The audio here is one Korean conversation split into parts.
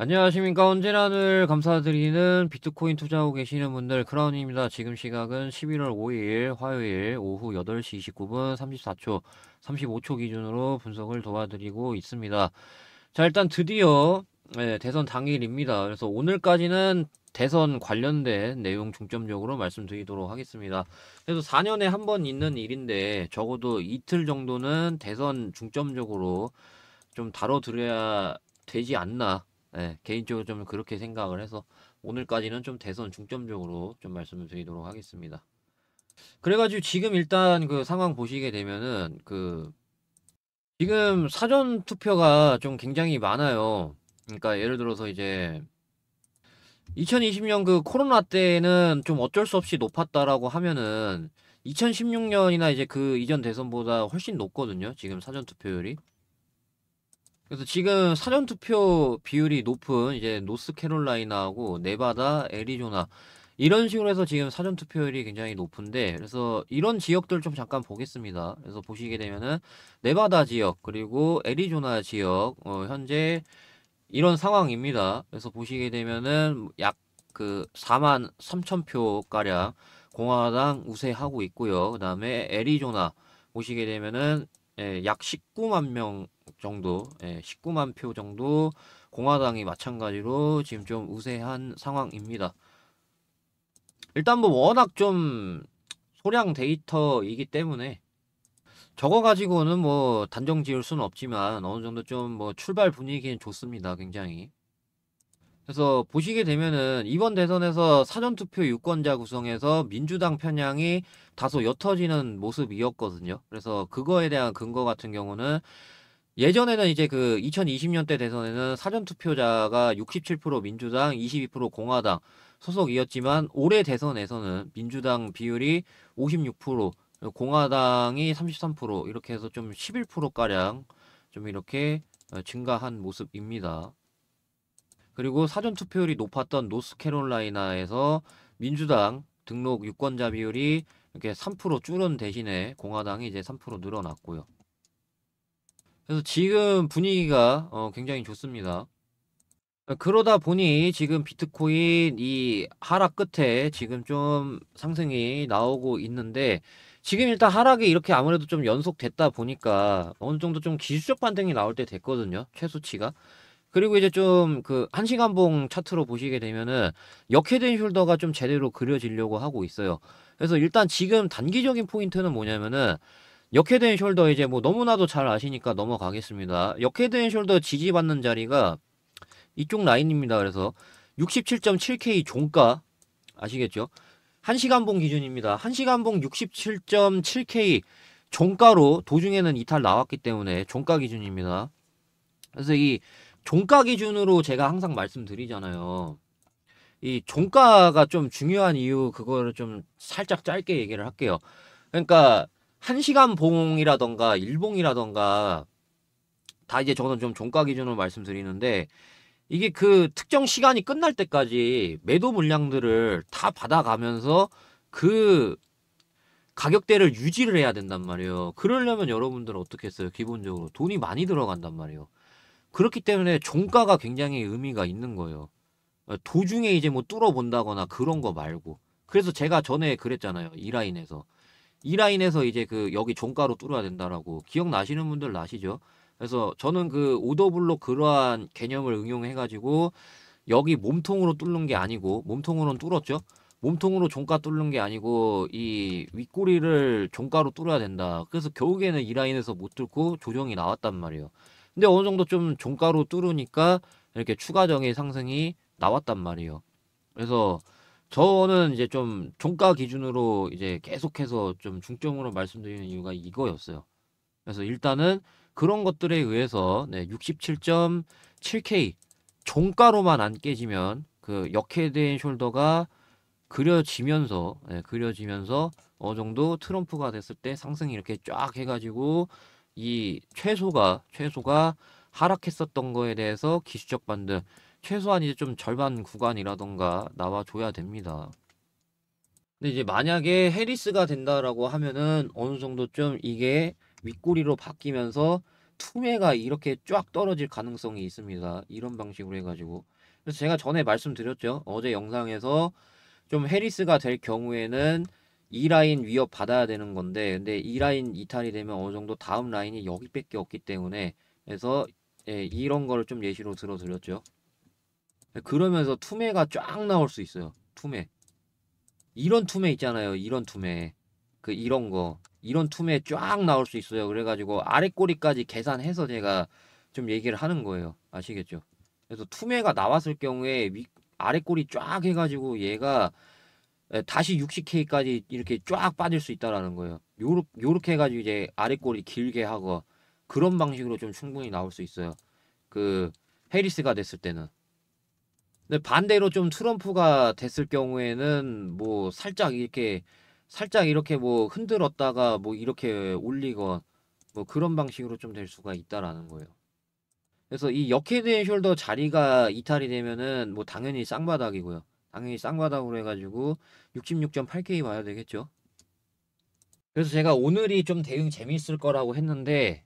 안녕하십니까. 언제나 늘 감사드리는 비트코인 투자하고 계시는 분들 크라운입니다. 지금 시각은 11월 5일 화요일 오후 8시 29분 34초, 35초 기준으로 분석을 도와드리고 있습니다. 자, 일단 드디어 대선 당일입니다. 그래서 오늘까지는 대선 관련된 내용 중점적으로 말씀드리도록 하겠습니다. 그래서 4년에 한 번 있는 일인데 적어도 이틀 정도는 대선 중점적으로 좀 다뤄드려야 되지 않나. 개인적으로 좀 그렇게 생각을 해서 오늘까지는 좀 대선 중점적으로 좀 말씀을 드리도록 하겠습니다. 그래가지고 지금 일단 그 상황 보시게 되면은 지금 사전 투표가 좀 굉장히 많아요. 그러니까 예를 들어서 이제 2020년 그 코로나 때는 좀 어쩔 수 없이 높았다라고 하면은 2016년이나 이제 그 이전 대선보다 훨씬 높거든요. 지금 사전 투표율이. 그래서 지금 사전투표 비율이 높은 이제 노스캐롤라이나하고 네바다, 애리조나 이런 식으로 해서 지금 사전투표율이 굉장히 높은데, 그래서 이런 지역들 좀 잠깐 보겠습니다. 그래서 보시게 되면은 네바다 지역 그리고 애리조나 지역 현재 이런 상황입니다. 그래서 보시게 되면은 약 그 4만 3천 표 가량 공화당 우세하고 있고요. 그 다음에 애리조나 보시게 되면은 약 19만 명 정도, 19만 표 정도 공화당이 마찬가지로 지금 좀 우세한 상황입니다. 일단 뭐 워낙 좀 소량 데이터이기 때문에 저거 가지고는 뭐 단정 지을 수는 없지만 어느 정도 좀 뭐 출발 분위기는 좋습니다. 굉장히. 그래서 보시게 되면은 이번 대선에서 사전투표 유권자 구성에서 민주당 편향이 다소 옅어지는 모습이었거든요. 그래서 그거에 대한 근거 같은 경우는 예전에는 이제 그 2020년대 대선에는 사전투표자가 67% 민주당, 22% 공화당 소속이었지만 올해 대선에서는 민주당 비율이 56%, 공화당이 33% 이렇게 해서 좀 11%가량 좀 이렇게 증가한 모습입니다. 그리고 사전투표율이 높았던 노스캐롤라이나에서 민주당 등록 유권자 비율이 이렇게 3% 줄은 대신에 공화당이 이제 3% 늘어났고요. 그래서 지금 분위기가 굉장히 좋습니다. 그러다 보니 지금 비트코인 이 하락 끝에 지금 좀 상승이 나오고 있는데, 지금 일단 하락이 이렇게 아무래도 좀 연속됐다 보니까 어느 정도 좀 기술적 반등이 나올 때 됐거든요. 최소치가. 그리고 이제 좀 그 1시간봉 차트로 보시게 되면은 역헤드 숄더가 좀 제대로 그려지려고 하고 있어요. 그래서 일단 지금 단기적인 포인트는 뭐냐면은 역헤드 앤 숄더, 이제 뭐 너무나도 잘 아시니까 넘어가겠습니다. 역헤드 앤 숄더 지지받는 자리가 이쪽 라인입니다. 그래서 67.7K 종가 아시겠죠? 1시간봉 기준입니다. 1시간봉 67.7K 종가로 도중에는 이탈 나왔기 때문에 종가 기준입니다. 그래서 이 종가 기준으로 제가 항상 말씀드리잖아요. 이 종가가 좀 중요한 이유, 그거를 좀 살짝 짧게 얘기를 할게요. 그러니까 1시간 봉이라던가 일봉이라던가 다 이제 저는 좀 종가 기준으로 말씀드리는데, 이게 그 특정 시간이 끝날 때까지 매도 물량들을 다 받아가면서 그 가격대를 유지를 해야 된단 말이에요. 그러려면 여러분들은 어떻게 했어요? 기본적으로 돈이 많이 들어간단 말이에요. 그렇기 때문에 종가가 굉장히 의미가 있는 거예요. 도중에 이제 뭐 뚫어본다거나 그런 거 말고. 그래서 제가 전에 그랬잖아요. 이 라인에서. 이 라인에서 이제 그 여기 종가로 뚫어야 된다라고. 기억나시는 분들 아시죠? 그래서 저는 그 오더블록 그러한 개념을 응용해가지고 여기 몸통으로 뚫는 게 아니고, 몸통으로는 뚫었죠? 몸통으로 종가 뚫는 게 아니고 이 윗꼬리를 종가로 뚫어야 된다. 그래서 결국에는 이 라인에서 못 뚫고 조정이 나왔단 말이에요. 근데 어느 정도 좀 종가로 뚫으니까 이렇게 추가적인 상승이 나왔단 말이에요. 그래서 저는 이제 좀 종가 기준으로 이제 계속해서 좀 중점으로 말씀드리는 이유가 이거였어요. 그래서 일단은 그런 것들에 의해서 67.7K 종가로만 안 깨지면 그 역헤드 앤 숄더가 그려지면서 어느 정도 트럼프가 됐을 때 상승이 이렇게 쫙 해가지고 이 최소가 하락했었던 거에 대해서 기술적 반등, 최소한 이제 좀 절반 구간이라던가 나와줘야 됩니다. 근데 이제 만약에 해리스가 된다라고 하면은 어느 정도 좀 이게 윗꼬리로 바뀌면서 투매가 이렇게 쫙 떨어질 가능성이 있습니다. 이런 방식으로 해가지고. 그래서 제가 전에 말씀드렸죠. 어제 영상에서 좀 해리스가 될 경우에는 이 라인 위협 받아야 되는 건데, 근데 이 라인 이탈이 되면 어느 정도 다음 라인이 여기밖에 없기 때문에, 그래서 예, 이런 거를 좀 예시로 들어드렸죠. 그러면서 투매가 쫙 나올 수 있어요. 투매. 이런 투매 있잖아요. 이런 투매. 이런 거. 이런 투매 쫙 나올 수 있어요. 그래가지고 아래 꼬리까지 계산해서 제가 좀 얘기를 하는 거예요. 아시겠죠? 그래서 투매가 나왔을 경우에 아래 꼬리 쫙 해가지고 얘가 다시 60K까지 이렇게 쫙 빠질 수 있다라는 거예요. 요렇게 해가지고 이제 아래 꼬리 길게 하고 그런 방식으로 좀 충분히 나올 수 있어요. 그 해리스가 됐을 때는. 근데 반대로 좀 트럼프가 됐을 경우에는 뭐 살짝 이렇게 뭐 흔들었다가 뭐 이렇게 올리건 뭐 그런 방식으로 좀 될 수가 있다라는 거예요. 그래서 이 역헤드앤숄더 자리가 이탈이 되면은 뭐 당연히 쌍바닥이고요. 당연히 쌍바닥으로 해가지고 66.8K 와야 되겠죠. 그래서 제가 오늘이 좀 대응 재미있을 거라고 했는데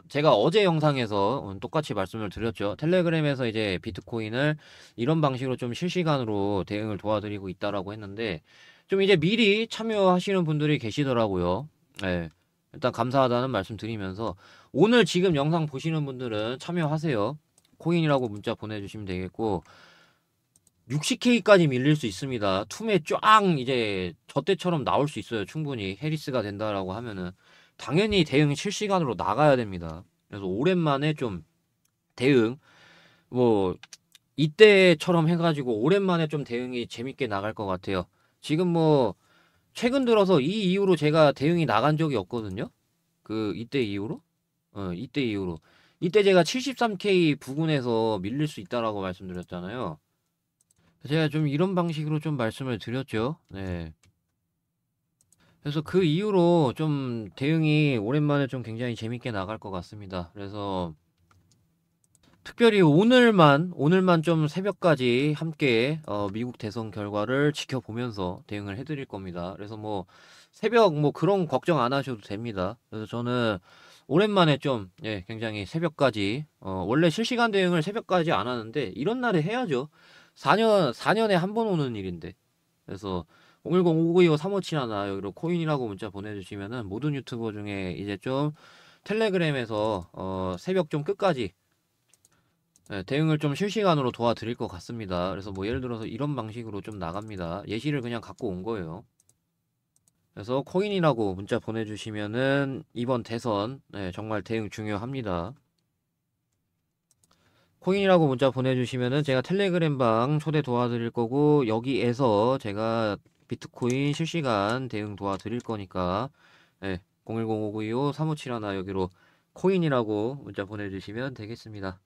제가 어제 영상에서 똑같이 말씀을 드렸죠. 텔레그램에서 이제 비트코인을 이런 방식으로 좀 실시간으로 대응을 도와드리고 있다라고 했는데 좀 이제 미리 참여하시는 분들이 계시더라고요. 네. 일단 감사하다는 말씀 드리면서 오늘 지금 영상 보시는 분들은 참여하세요. 코인이라고 문자 보내주시면 되겠고 60K까지 밀릴 수 있습니다. 툼에 쫙 이제 저 때처럼 나올 수 있어요. 충분히 해리스가 된다라고 하면은 당연히 대응 실시간으로 나가야 됩니다. 그래서 오랜만에 좀 대응 뭐 이때처럼 해가지고 오랜만에 좀 대응이 재밌게 나갈 것 같아요. 지금 뭐 최근 들어서 이 이후로 제가 대응이 나간 적이 없거든요. 이때 이후로 이때 이후로 이때 제가 73K 부근에서 밀릴 수 있다라고 말씀드렸잖아요. 제가 좀 이런 방식으로 좀 말씀을 드렸죠. 네. 그래서 그 이후로 좀 대응이 오랜만에 좀 굉장히 재밌게 나갈 것 같습니다. 그래서 특별히 오늘만 좀 새벽까지 함께 미국 대선 결과를 지켜보면서 대응을 해드릴 겁니다. 그래서 뭐 새벽 뭐 그런 걱정 안 하셔도 됩니다. 그래서 저는 오랜만에 좀 예, 굉장히 새벽까지 원래 실시간 대응을 새벽까지 안 하는데 이런 날에 해야죠. 4년에 한 번 오는 일인데. 그래서 010-5925-3571 여기로 코인이라고 문자 보내주시면은 모든 유튜버 중에 이제 좀 텔레그램에서 새벽 좀 끝까지 예, 대응을 좀 실시간으로 도와드릴 것 같습니다. 그래서 뭐 예를 들어서 이런 방식으로 좀 나갑니다. 예시를 그냥 갖고 온 거예요. 그래서 코인이라고 문자 보내주시면은 이번 대선 정말 대응 중요합니다. 코인이라고 문자 보내주시면은 제가 텔레그램 방 초대 도와드릴 거고 여기에서 제가 비트코인 실시간 대응 도와드릴 거니까 010-5925-3571 여기로 코인이라고 문자 보내주시면 되겠습니다.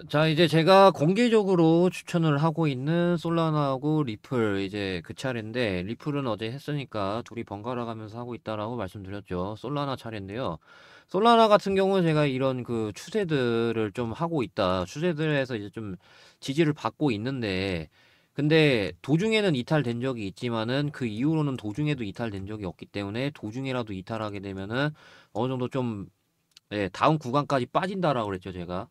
자, 이제 제가 공개적으로 추천을 하고 있는 솔라나하고 리플 이제 그 차례인데 리플은 어제 했으니까 둘이 번갈아 가면서 하고 있다라고 말씀드렸죠. 솔라나 차례인데요. 솔라나 같은 경우는 제가 이런 그 추세들을 좀 하고 있다. 추세들에서 이제 좀 지지를 받고 있는데 근데 도중에는 이탈된 적이 있지만은 그 이후로는 도중에도 이탈된 적이 없기 때문에 도중에라도 이탈하게 되면은 어느 정도 좀 다음 구간까지 빠진다라고 그랬죠, 제가.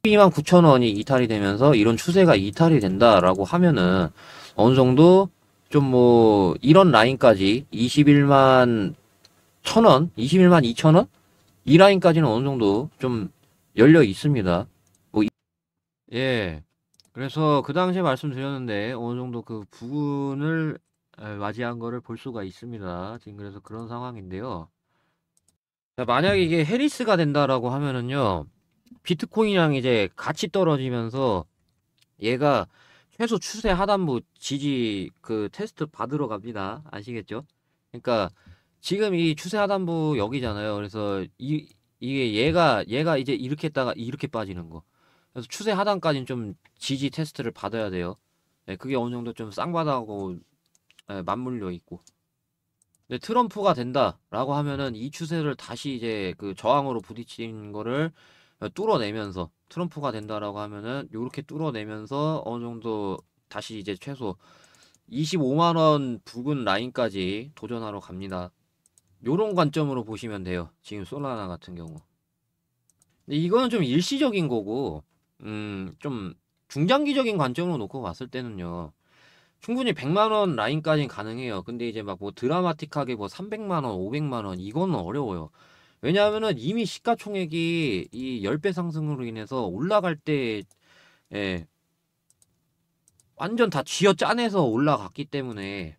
12만 9천 원이 이탈이 되면서 이런 추세가 이탈이 된다라고 하면은 어느 정도 좀 뭐 이런 라인까지 21만 1천 원, 21만 2천 원? 이 라인까지는 어느 정도 좀 열려 있습니다. 뭐 예. 그래서 그 당시에 말씀드렸는데 어느 정도 그 부근을 맞이한 거를 볼 수가 있습니다. 지금 그래서 그런 상황인데요. 자, 만약에 이게 해리스가 된다라고 하면은요. 비트코인이랑 이제 같이 떨어지면서 얘가 최소 추세 하단부 지지 그 테스트 받으러 갑니다. 아시겠죠? 그러니까 지금 이 추세 하단부 여기잖아요. 그래서 이게 얘가 이제 이렇게 했다가 이렇게 빠지는 거. 그래서 추세 하단까지는 좀 지지 테스트를 받아야 돼요. 그게 어느 정도 좀 쌍바닥하고 맞물려 있고. 근데 트럼프가 된다라고 하면은 이 추세를 다시 이제 그 저항으로 부딪힌 거를 뚫어내면서 트럼프가 된다라고 하면은 요렇게 뚫어내면서 어느 정도 다시 이제 최소 25만 원 부근 라인까지 도전하러 갑니다. 요런 관점으로 보시면 돼요. 지금 솔라나 같은 경우. 근데 이거는 좀 일시적인 거고, 좀 중장기적인 관점으로 놓고 봤을 때는요. 충분히 100만 원 라인까지는 가능해요. 근데 이제 막 뭐 드라마틱하게 뭐 300만 원, 500만 원 이거는 어려워요. 왜냐하면은 이미 시가총액이 이 10배 상승으로 인해서 올라갈 때 예, 완전 다 쥐어짜내서 올라갔기 때문에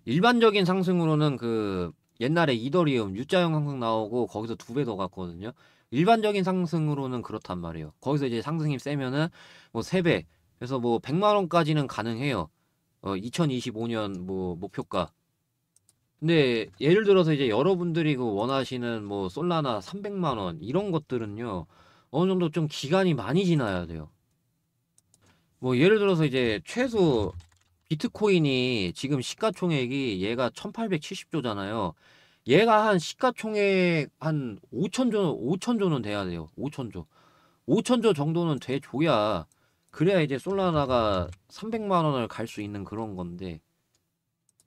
일반적인 상승으로는 그 옛날에 이더리움 U자형 상승 나오고 거기서 2배 더 갔거든요. 일반적인 상승으로는 그렇단 말이에요. 거기서 이제 상승이 세면은 뭐 3배. 그래서 뭐 100만 원까지는 가능해요. 2025년 뭐 목표가. 근데 예를 들어서 이제 여러분들이 그 원하시는 뭐 솔라나 300만 원 이런 것들은요. 어느 정도 좀 기간이 많이 지나야 돼요. 뭐 예를 들어서 이제 최소 비트코인이 지금 시가총액이 얘가 1870조잖아요. 얘가 한 시가총액 한 5천조는 돼야 돼요. 5천조. 5천조 정도는 돼줘야 그래야 이제 솔라나가 300만 원을 갈 수 있는 그런 건데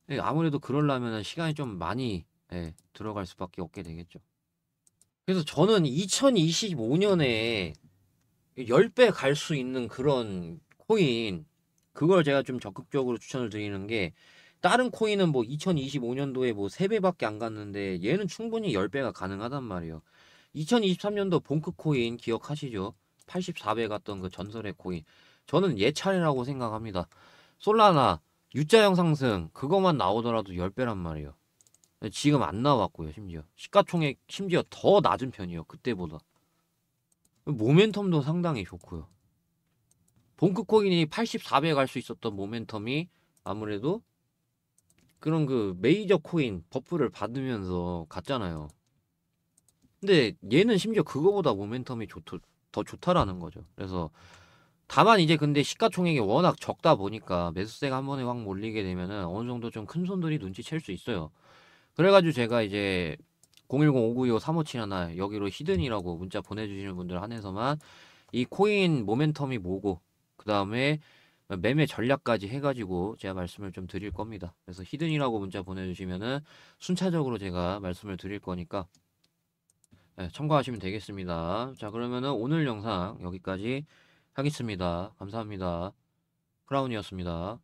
예, 아무래도 그러려면 시간이 좀 많이 예, 들어갈 수밖에 없게 되겠죠. 그래서 저는 2025년에 10배 갈 수 있는 그런 코인 그걸 제가 좀 적극적으로 추천을 드리는 게 다른 코인은 뭐 2025년도에 뭐 3배밖에 안 갔는데 얘는 충분히 10배가 가능하단 말이에요. 2023년도 봉크 코인 기억하시죠? 84배 갔던 그 전설의 코인. 저는 얘 차례라고 생각합니다. 솔라나 U자형 상승 그거만 나오더라도 10배란 말이에요. 지금 안 나왔고요. 심지어 시가총액 심지어 더 낮은 편이에요. 그때보다. 모멘텀도 상당히 좋고요. 본크코인이 84배 갈 수 있었던 모멘텀이 아무래도 그런 그 메이저 코인 버프를 받으면서 갔잖아요. 근데 얘는 심지어 그거보다 모멘텀이 더 좋다라는 거죠. 그래서 다만 이제 근데 시가총액이 워낙 적다 보니까 매수세가 한 번에 확 몰리게 되면은 어느 정도 좀 큰 손들이 눈치챌 수 있어요. 그래가지고 제가 이제 010-5925-3571 여기로 히든이라고 문자 보내주시는 분들 한해서만 이 코인 모멘텀이 뭐고 그 다음에 매매 전략까지 해가지고 제가 말씀을 좀 드릴 겁니다. 그래서 히든이라고 문자 보내주시면은 순차적으로 제가 말씀을 드릴 거니까 네, 참고하시면 되겠습니다. 자, 그러면은 오늘 영상 여기까지 하겠습니다. 감사합니다. 크라운이었습니다.